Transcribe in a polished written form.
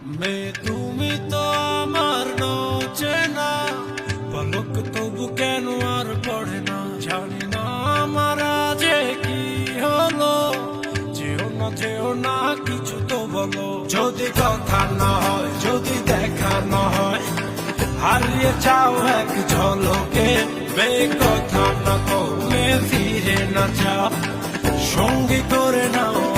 মেয়ে তুমি তো আমার চেনা, পলক তবু কেন আর পড়ে না, জানি না আমার যে কি হলো। যেও না কিছু তো বলো, যদি কথা না হয়, যদি দেখা না হয়, হারিয়ে যাও এক ঝলকে। মেয়ে কথা না কমে ফিরে না যাও, সঙ্গী করে নাও